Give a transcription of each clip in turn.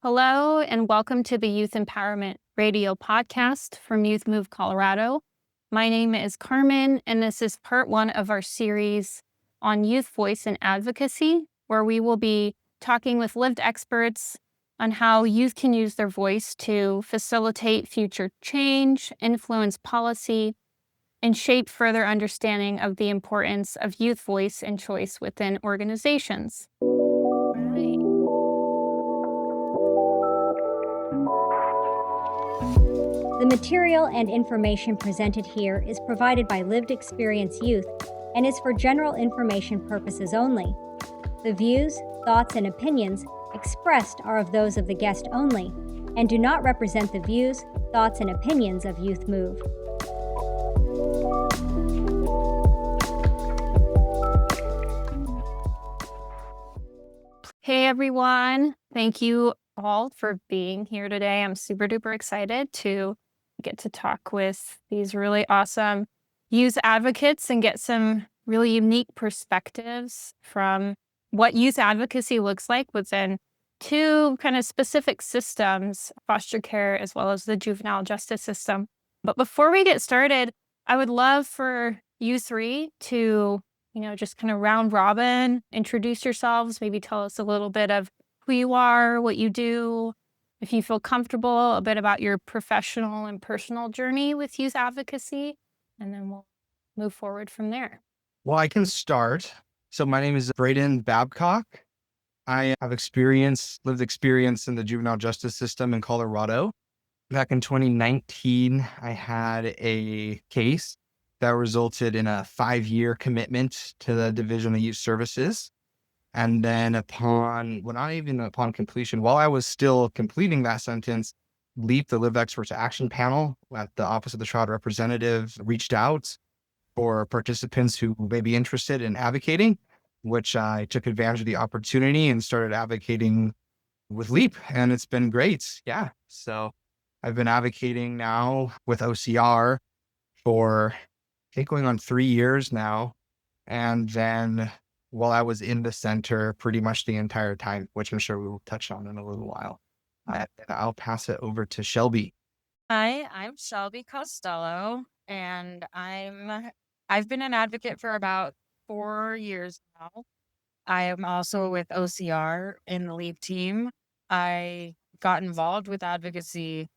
Hello, and welcome to the Youth Empowerment Radio podcast from Youth Move Colorado. My name is Carmen, and this is part one of our series on youth voice and advocacy, where we will be talking with lived experts on how youth can use their voice to facilitate future change, influence policy, and shape further understanding of the importance of youth voice and choice within organizations. Right. The material and information presented here is provided by lived experience youth and is for general information purposes only. The views, thoughts, and opinions expressed are of those of the guest only and do not represent the views, thoughts, and opinions of Youth Move. Hey everyone, thank you all for being here today. I'm super duper excited to get to talk with these really awesome youth advocates and get some really unique perspectives from what youth advocacy looks like within two kind of specific systems, foster care as well as the juvenile justice system. But before we get started, I would love for you three to just kind of round robin, introduce yourselves, maybe tell us a little bit of who you are, what you do, if you feel comfortable, a bit about your professional and personal journey with youth advocacy, and then we'll move forward from there. Well, I can start. So my name is Braden Babcock. I have lived experience in the juvenile justice system in Colorado. Back in 2019, I had a case that resulted in a 5-year commitment to the Division of Youth Services. And then upon completion, while I was still completing that sentence, LEAP, the Lived Experts Action Panel at the Office of the Child Representative, reached out for participants who may be interested in advocating, which I took advantage of the opportunity and started advocating with LEAP. And it's been great. Yeah. So I've been advocating now with OCR for, I think, going on 3 years now. And then while I was in the center pretty much the entire time, which I'm sure we will touch on in a little while. I'll pass it over to Shelby. Hi, I'm Shelby Costello, and I've been an advocate for about 4 years now. I am also with OCR in the LEAP team. I got involved with advocacy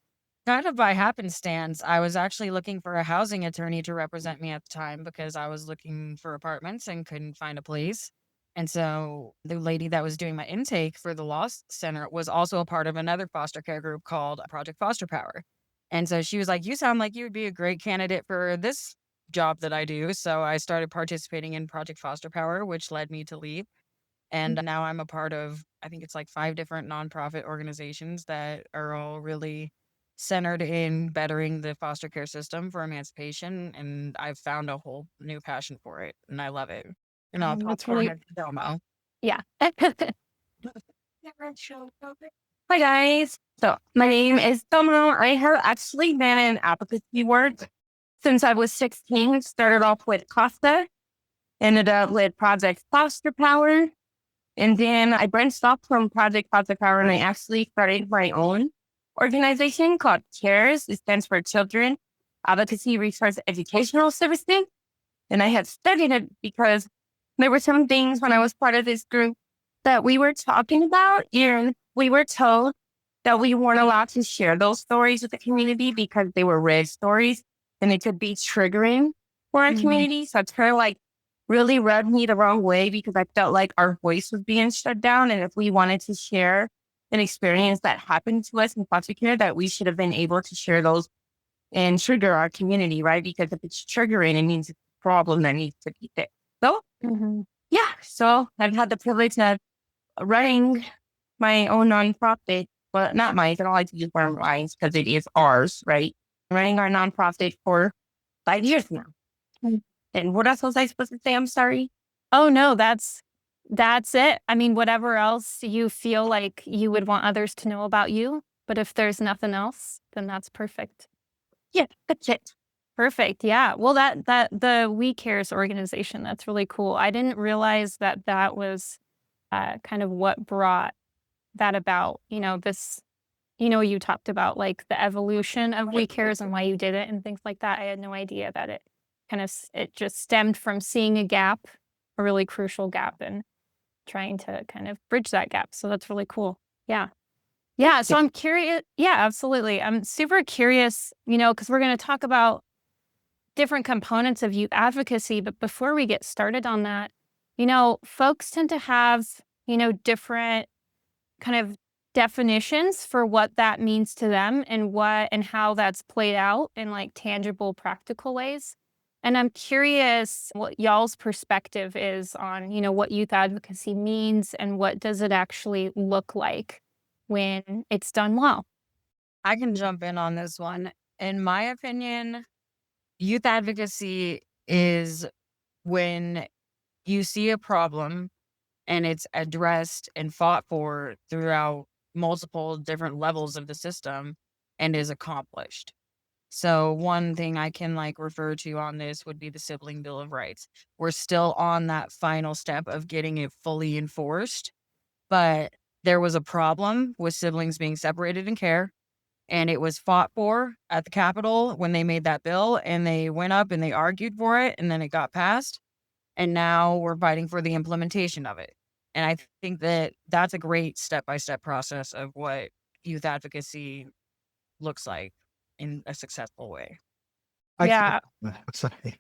kind of by happenstance. I was actually looking for a housing attorney to represent me at the time because I was looking for apartments and couldn't find a place. And so the lady that was doing my intake for the law center was also a part of another foster care group called Project Foster Power. And so she was like, "You sound like you would be a great candidate for this job that I do." So I started participating in Project Foster Power, which led me to LEAP. And now I'm a part of, I think it's like 5 different nonprofit organizations that are all really centered in bettering the foster care system for emancipation. And I've found a whole new passion for it, and I love it. That's really, Domo. yeah. Hi guys. So my name is Dominique. I have actually been in advocacy work since I was 16. Started off with Costa, ended up with Project Foster Power, and then I branched off from Project Foster Power and I actually started my own organization called CARES. It stands for Children Advocacy Resource Educational Services. And I had studied it because there were some things when I was part of this group that we were talking about, and we were told that we weren't allowed to share those stories with the community because they were red stories and it could be triggering for our community. So it's kind of like really rubbed me the wrong way because I felt like our voice was being shut down. And if we wanted to share an experience that happened to us in foster care, that we should have been able to share those and trigger our community, right? Because if it's triggering, it means it's a problem that needs to be fixed. So, yeah. So I've had the privilege of running my own nonprofit. Well, not mine. I don't like to use one of mine because it is ours, right? Running our nonprofit for 5 years now. And what else was I supposed to say? I'm sorry. Oh, no, that's it. I mean, whatever else you feel like you would want others to know about you. But if there's nothing else, then that's perfect. Yeah, that's it. Perfect. Yeah. Well, that the We Cares organization, that's really cool. I didn't realize that was kind of what brought that about, this, you talked about like the evolution of We Cares and why you did it and things like that. I had no idea that it it just stemmed from seeing a gap, a really crucial gap, and trying to kind of bridge that gap. So that's really cool. Yeah. Yeah. So I'm curious. Yeah, absolutely. I'm super curious, because we're going to talk about different components of youth advocacy. But before we get started on that, folks tend to have, different kind of definitions for what that means to them and how that's played out in like tangible, practical ways. And I'm curious what y'all's perspective is on, what youth advocacy means and what does it actually look like when it's done well. I can jump in on this one. In my opinion, youth advocacy is when you see a problem and it's addressed and fought for throughout multiple different levels of the system and is accomplished. So one thing I can refer to on this would be the Sibling Bill of Rights. We're still on that final step of getting it fully enforced, but there was a problem with siblings being separated in care, and it was fought for at the Capitol when they made that bill, and they went up and they argued for it, and then it got passed, and now we're fighting for the implementation of it. And I think that that's a great step-by-step process of what youth advocacy looks like in a successful way. Yeah. Sorry.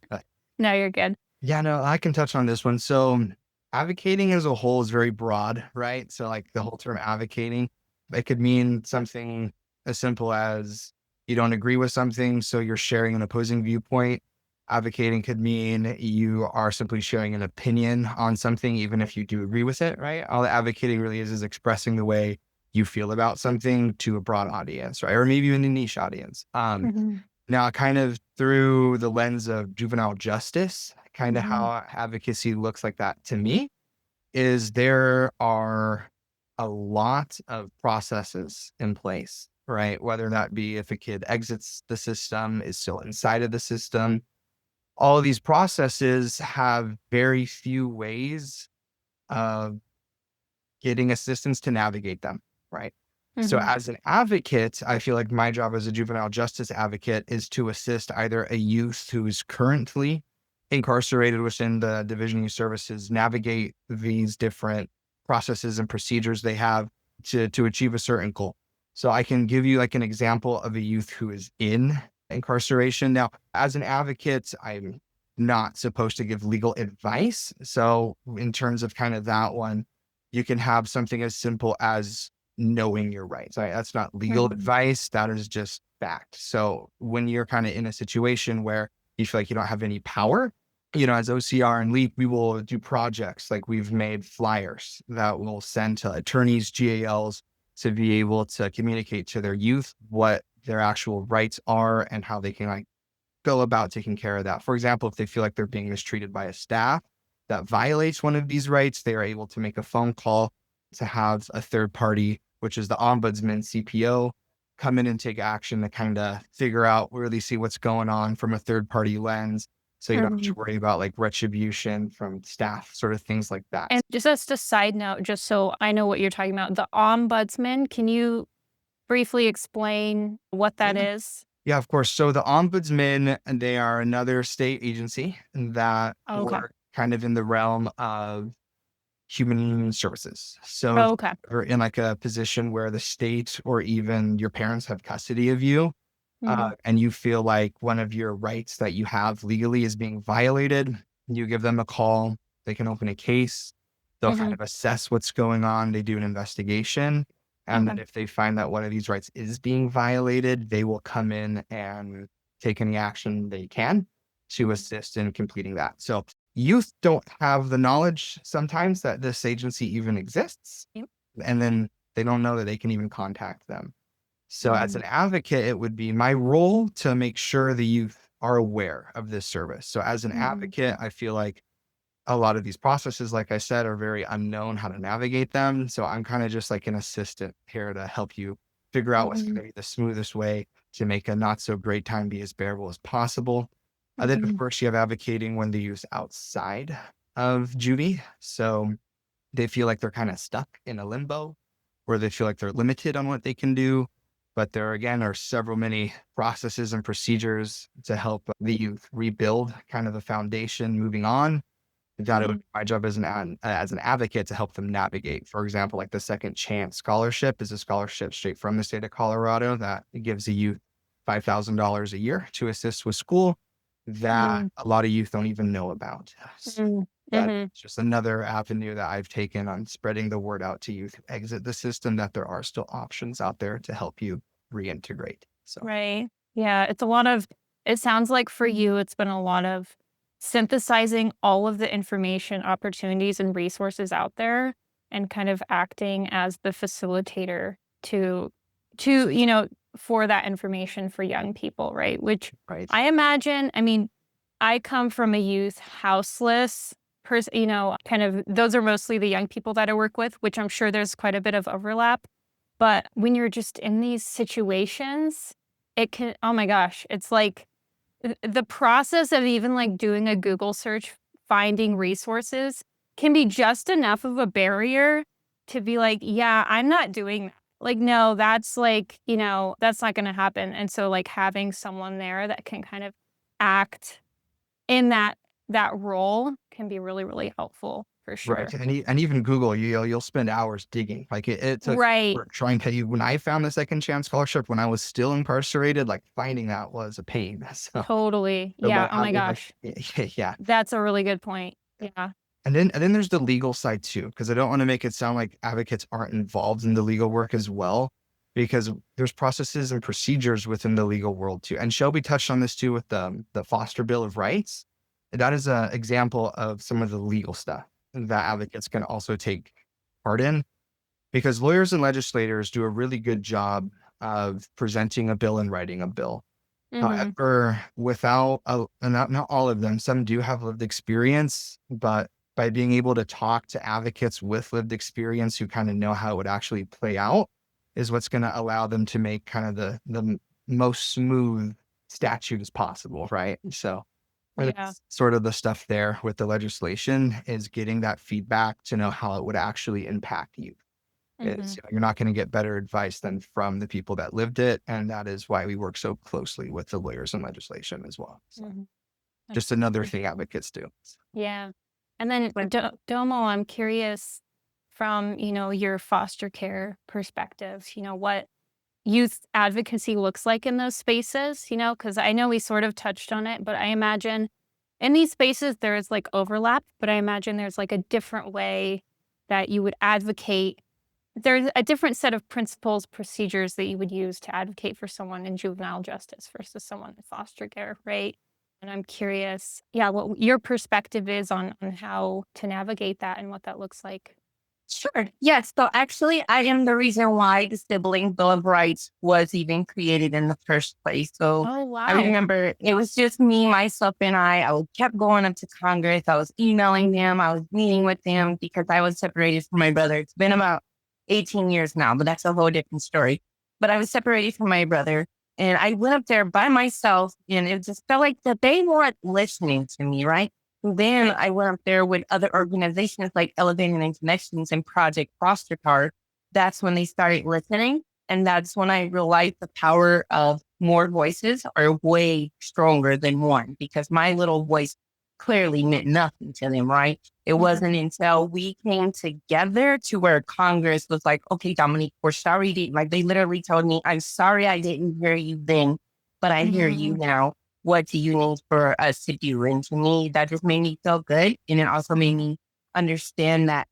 No, you're good. Yeah, no, I can touch on this one. So advocating as a whole is very broad, right? So like the whole term advocating, it could mean something as simple as you don't agree with something, so you're sharing an opposing viewpoint. Advocating could mean you are simply sharing an opinion on something, even if you do agree with it, right? All advocating really is expressing the way you feel about something to a broad audience, right? Or maybe even a niche audience. Mhm. Now, kind of through the lens of juvenile justice, kind of Mhm. how advocacy looks like that to me is there are a lot of processes in place, right? Whether that be if a kid exits the system, is still inside of the system. All of these processes have very few ways of getting assistance to navigate them, right? So Mhm. as an advocate, I feel like my job as a juvenile justice advocate is to assist either a youth who is currently incarcerated within the Division of Youth Services navigate these different processes and procedures they have to achieve a certain goal. So I can give you like an example of a youth who is in incarceration. Now, as an advocate, I'm not supposed to give legal advice. So in terms of kind of that one, you can have something as simple as knowing your rights. Right? That's not legal Mhm. advice. That is just fact. So when you're kind of in a situation where you feel like you don't have any power, as OCR and LEAP, we will do projects like we've made flyers that we'll send to attorneys, GALs to be able to communicate to their youth what their actual rights are and how they can go about taking care of that. For example, if they feel like they're being mistreated by a staff that violates one of these rights, they are able to make a phone call to have a third party, which is the ombudsman, CPO, come in and take action to kind of figure out, really see what's going on from a third party lens. So you don't have to Mhm. worry about like retribution from staff, sort of things like that. And just as a side note, just so I know what you're talking about, the ombudsman, can you briefly explain what that Yeah. is? Yeah, of course. So the ombudsman, they are another state agency that Oh, okay. work kind of in the realm of human services. So if Oh, okay. you're in like a position where the state or even your parents have custody of you, Mhm. and you feel like one of your rights that you have legally is being violated, you give them a call. They can open a case. They'll kind Mhm. of assess what's going on. They do an investigation. And then Okay. if they find that one of these rights is being violated, they will come in and take any action they can to Mhm. assist in completing that. So youth don't have the knowledge sometimes that this agency even exists. Yep. And then they don't know that they can even contact them. So as Mhm. an advocate, it would be my role to make sure the youth are aware of this service. So as an Mhm. advocate, I feel like a lot of these processes, like I said, are very unknown how to navigate them. So I'm kind of just like an assistant here to help you figure out what's going Mhm. to be the smoothest way to make a not so great time be as bearable as possible. Then of Mhm. course you have advocating when the youth outside of juvie. So they feel like they're kind of stuck in a limbo where they feel like they're limited on what they can do. But there again are many processes and procedures to help the youth rebuild kind of the foundation moving on. That it would be my job as an advocate to help them navigate. For example, like the Second Chance Scholarship is a scholarship straight from the state of Colorado that gives a youth $5,000 a year to assist with school that a lot of youth don't even know about. So that's just another avenue that I've taken on spreading the word out to youth who exit the system, that there are still options out there to help you reintegrate. So Right. Yeah. It sounds like for you, it's been a lot of synthesizing all of the information, opportunities, and resources out there and kind of acting as the facilitator to, for that information for young people, right? Which right. I imagine, I mean, I come from a youth houseless person, kind of those are mostly the young people that I work with, which I'm sure there's quite a bit of overlap. But when you're just in these situations, it can, oh my gosh, it's like the process of even like doing a Google search, finding resources can be just enough of a barrier to be like, yeah, I'm not doing that. Like, no, that's like, that's not going to happen. And so like having someone there that can kind of act in that role can be really, really helpful for Right. sure. And even Google, you'll spend hours digging. Like it took Right. work trying to, when I found the Second Chance Scholarship, when I was still incarcerated, like finding that was a pain. So, Totally. Yeah. but Oh my having gosh. yeah. That's a really good point. Yeah. And then there's the legal side too, because I don't want to make it sound like advocates aren't involved in the legal work as well, because there's processes and procedures within the legal world too. And Shelby touched on this too with the Foster Bill of Rights. That is an example of some of the legal stuff that advocates can also take part in, because lawyers and legislators do a really good job of presenting a bill and writing a bill. Mhm. However, without not all of them, some do have lived experience, but by being able to talk to advocates with lived experience who kind of know how it would actually play out is what's going to allow them to make kind of the most smooth statute as possible, right? So Yeah. that's sort of the stuff there with the legislation, is getting that feedback to know how it would actually impact you. Is, Mhm. you're not going to get better advice than from the people that lived it. And that is why we work so closely with the lawyers and legislation as well. So Mhm. just another Absolutely. thing advocates do. Yeah. And then But Domo, I'm curious from, your foster care perspective, what youth advocacy looks like in those spaces, because I know we sort of touched on it, but I imagine in these spaces there is like overlap, but I imagine there's like a different way that you would advocate. There's a different set of principles, procedures that you would use to advocate for someone in juvenile justice versus someone in foster care, right? And I'm curious, yeah, what your perspective is on how to navigate that and what that looks like. sure. Yes. So actually, I am the reason why the Sibling Bill of Rights was even created in the first place. So Oh, I wow. remember it was just me, myself, and I kept going up to Congress. I was emailing them. I was meeting with them because I was separated from my brother. It's been about 18 years now, but that's a whole different story. But I was separated from my brother. And I went up there by myself, and it just felt like that they weren't listening to me, right? Then I went up there with other organizations like Elevating and Connections and Project Foster Card. That's when they started listening. And that's when I realized the power of more voices are way stronger than one, because my little voice clearly meant nothing to them, right? It wasn't until we came together to where Congress was like, okay, Dominique, we're sorry. Like they literally told me, I'm sorry I didn't hear you then, but I hear you Mhm. now. What do you need for us to do? And to me, that just made me feel good. And it also made me understand that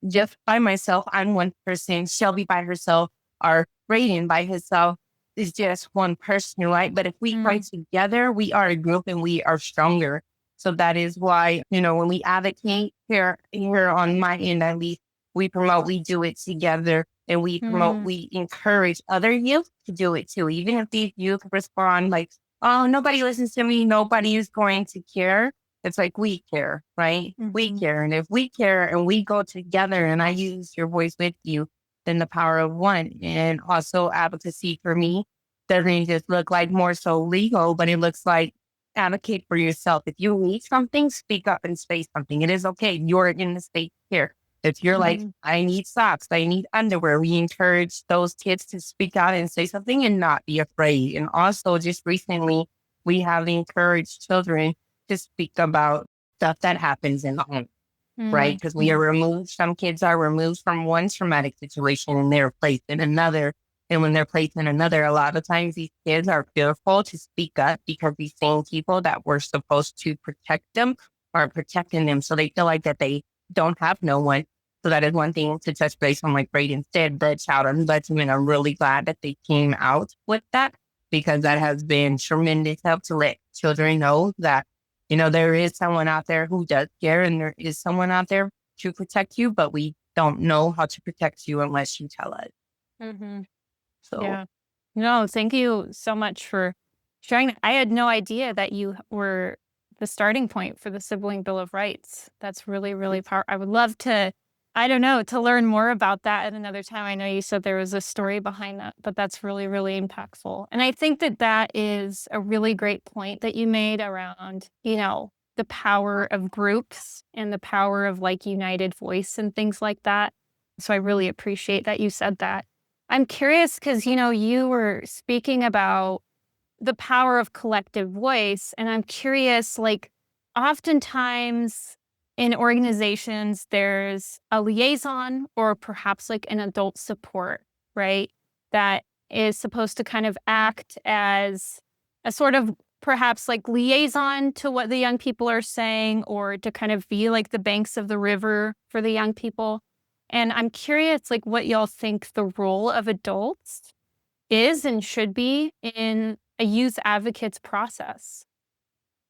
just by myself, I'm one person, Shelby by herself, or Braden by himself is just one person, right? But if we fight Mm. together, we are a group and we are stronger. So that is why, when we advocate here on my end, at least, we promote, we do it together, and we promote, Mm. we encourage other youth to do it too. Even if these youth respond like, oh, nobody listens to me, nobody is going to care. It's like we care, right? We Mhm. care. And if we care and we go together and I use your voice with you, then the power of one. And also advocacy for me doesn't just look like more so legal, but it looks like advocate for yourself. If you need something, speak up and say something. It is okay. You're in the space here. If you're like, Mhm. I need socks, I need underwear, we encourage those kids to speak out and say something and not be afraid. And also, just recently, we have encouraged children to speak about stuff that happens in the home, right? Mm, Because we are mhm. removed, some kids are removed from one traumatic situation and they're placed in another. And when they're placed in another, a lot of times these kids are fearful to speak up because these same people that were supposed to protect them aren't protecting them. So they feel like that they don't have no one. So that is one thing to touch base on, like Braden said, the child ombudsman. I'm really glad that they came out with that because that has been tremendous help to let children know that, you know, there is someone out there who does care and there is someone out there to protect you, but we don't know how to protect you unless you tell us. Mhm. So Yeah. No, thank you so much for sharing that. I had no idea that you were the starting point for the Sibling Bill of Rights. That's really, really powerful. I would love to, I don't know, to learn more about that at another time. I know you said there was a story behind that, but that's really, really impactful. And I think that that is a really great point that you made around, the power of groups and the power of like united voice and things like that. So I really appreciate that you said that. I'm curious because, you were speaking about the power of collective voice. And I'm curious, like, oftentimes in organizations, there's a liaison or perhaps like an adult support, right? That is supposed to kind of act as a sort of perhaps like liaison to what the young people are saying or to kind of be like the banks of the river for the young people. And I'm curious, like, what y'all think the role of adults is and should be in a youth advocate's process.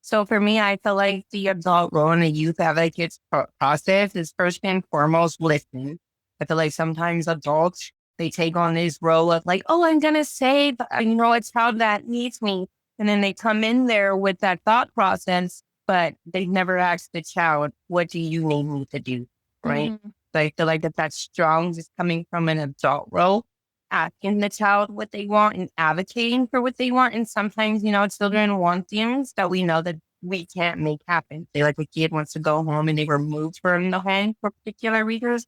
So for me, I feel like the adult role in the youth advocates process is first and foremost listening. I feel like sometimes adults, they take on this role of like, oh, I'm going to say, a child that needs me. And then they come in there with that thought process, but they never ask the child, what do you need me to do? Right. Mhm. So I feel like that's strong, just coming from an adult role, asking the child what they want and advocating for what they want. And sometimes, children want things that we know that we can't make happen. Say like a kid wants to go home and they were moved from the home for particular reasons.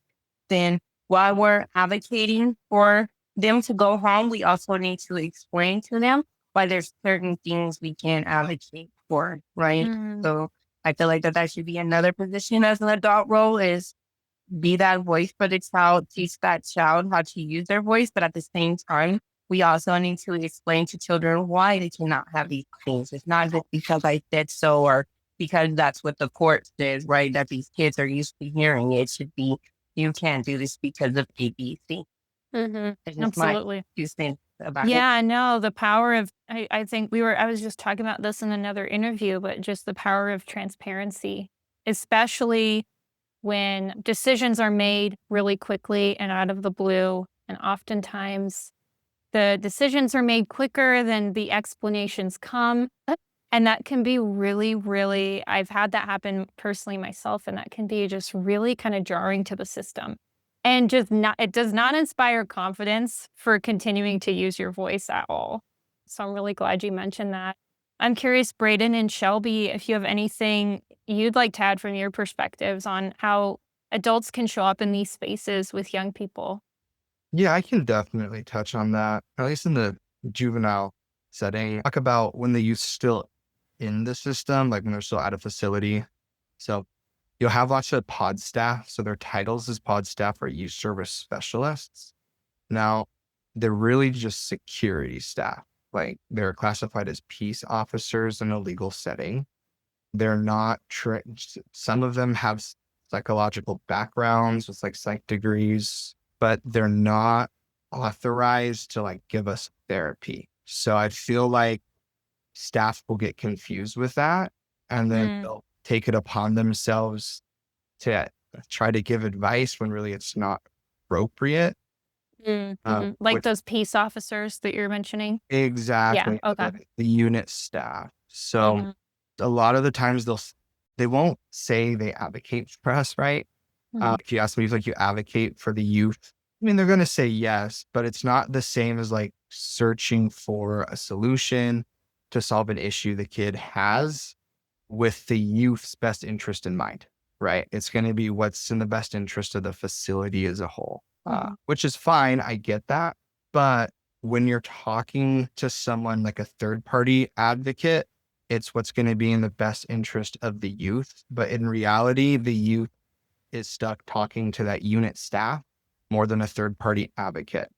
Then while we're advocating for them to go home, we also need to explain to them why there's certain things we can't advocate for, right? Mhm. So I feel like that should be another position as an adult role is be that voice for the child, teach that child how to use their voice. But at the same time, we also need to explain to children why they cannot have these things. It's not just because I said so or because that's what the court says, right? That these kids are used to hearing. It should be, you can't do this because of ABC. Mhm. It's just my Absolutely. 2 cents about it. Yeah, no, the power of I think I was just talking about this in another interview, but just the power of transparency, especially when decisions are made really quickly and out of the blue. And oftentimes the decisions are made quicker than the explanations come. And that can be really, really, I've had that happen personally myself, and that can be just really kind of jarring to the system. And just not, it does not inspire confidence for continuing to use your voice at all. So I'm really glad you mentioned that. I'm curious, Braden and Shelby, if you have anything you'd like to add from your perspectives on how adults can show up in these spaces with young people. Yeah, I can definitely touch on that, at least in the juvenile setting. Talk about when the youth's still in the system, like when they're still at a facility. So you'll have lots of pod staff. So their titles as pod staff or youth service specialists. Now, they're really just security staff. Like they're classified as peace officers in a legal setting. They're not some of them have psychological backgrounds with like psych degrees, but they're not authorized to like give us therapy. So I feel like staff will get confused with that and then Mm, they'll take it upon themselves to try to give advice when really it's not appropriate. Like With those peace officers that you're mentioning. Yeah. exactly Okay. the unit staff. So Mhm. a lot of the times they won't say they advocate for us, right? Mhm. If you ask me if like you advocate for the youth, I mean they're going to say yes, but it's not the same as like searching for a solution to solve an issue the kid has with the youth's best interest in mind, right? It's going to be what's in the best interest of the facility as a whole, Mhm. which is fine. I get that. But when you're talking to someone like a third party advocate, it's what's going to be in the best interest of the youth. But in reality, the youth is stuck talking to that unit staff more than a third party advocate.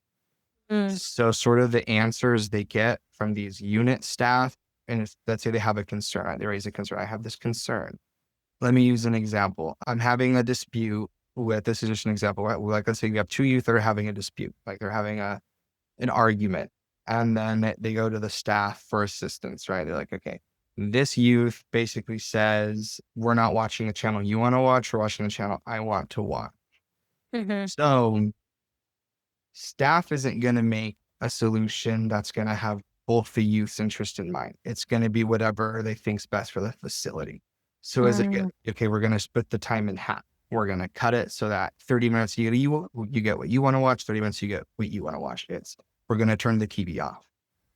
Mm. So sort of the answers they get from these unit staff, and let's say they have a concern, they raise a concern. I have this concern. Let me use an example. I'm having a dispute with, this is just an example, right? Like, let's say you have two youth that are having a dispute, like they're having an argument, and then they go to the staff for assistance, right? They're like, okay, this youth basically says, we're not watching the channel you want to watch, we're watching the channel I want to watch. Mhm. So staff isn't going to make a solution that's going to have both the youth's interest in mind. It's going to be whatever they think's best for the facility. So is it good? Mm. Okay, we're going to split the time in half. We're going to cut it so that 30 minutes you get what you want to watch, 30 minutes you get what you want to watch. We're going to turn the TV off.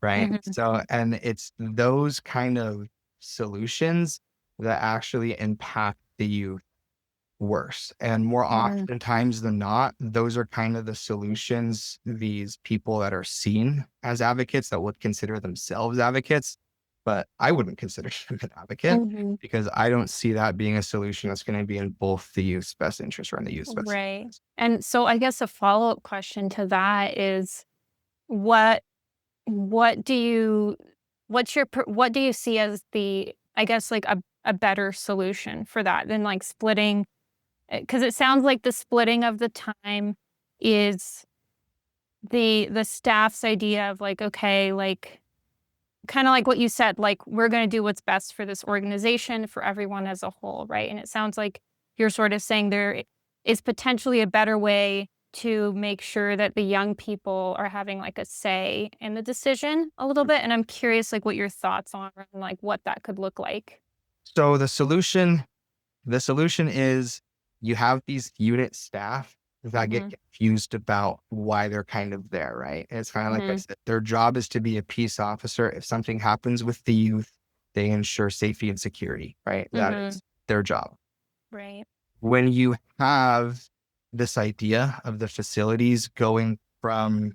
Right. Mhm. So, and it's those kind of solutions that actually impact the youth worse. And more Mm. oftentimes than not, those are kind of the solutions these people that are seen as advocates that would consider themselves advocates, but I wouldn't consider them an advocate Mhm. because I don't see that being a solution that's going to be in both the youth's best interest or in the youth's best Right. interest. And so I guess a follow-up question to that is what what do you what do you see as the, I guess, like a better solution for that than like splitting, because it sounds like the splitting of the time is the staff's idea of like, okay, like kind of like what you said, like we're going to do what's best for this organization, for everyone as a whole, right? And it sounds like you're sort of saying there is potentially a better way to make sure that the young people are having like a say in the decision a little bit. And I'm curious, like, what your thoughts on like what that could look like. So the solution is you have these unit staff that get Hmm. confused about why they're kind of there, right? It's kind of like I Hmm. said, their job is to be a peace officer. If something happens with the youth, they ensure safety and security, right? That Hmm. is their job. Right. When you have this idea of the facilities going from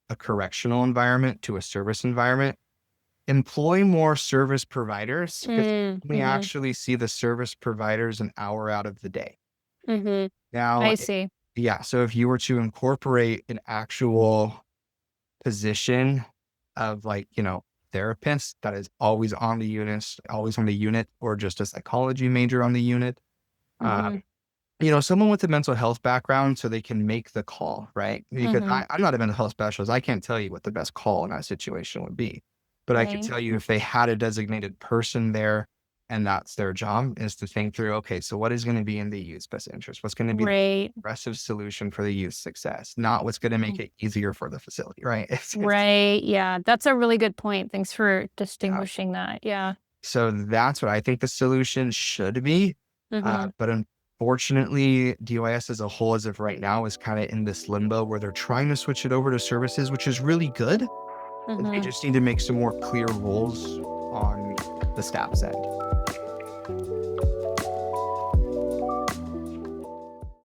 a correctional environment to a service environment, employ more service providers because Mm. we Hmm. actually see the service providers an hour out of the day. Hmm. Now, I see. yeah, so if you were to incorporate an actual position of like, therapist that is always on the unit, or just a psychology major on the unit, Hmm. someone with a mental health background so they can make the call, right? Because Hmm. I'm not a mental health specialist. I can't tell you what the best call in that situation would be. But I can Right. tell you if they had a designated person there and that's their job is to think through, okay, so what is going to be in the youth's best interest? What's going to be the Right. progressive solution for the youth's success, not what's going to make it easier for the facility, right? Right, yeah, that's a really good point. Thanks for Yeah. distinguishing that, yeah. So that's what I think the solution should be. Mhm, But unfortunately, DYS as a whole, as of right now, is kind of in this limbo where they're trying to switch it over to services, which is really good. They mhm. just need to make some more clear rules on the staff's end.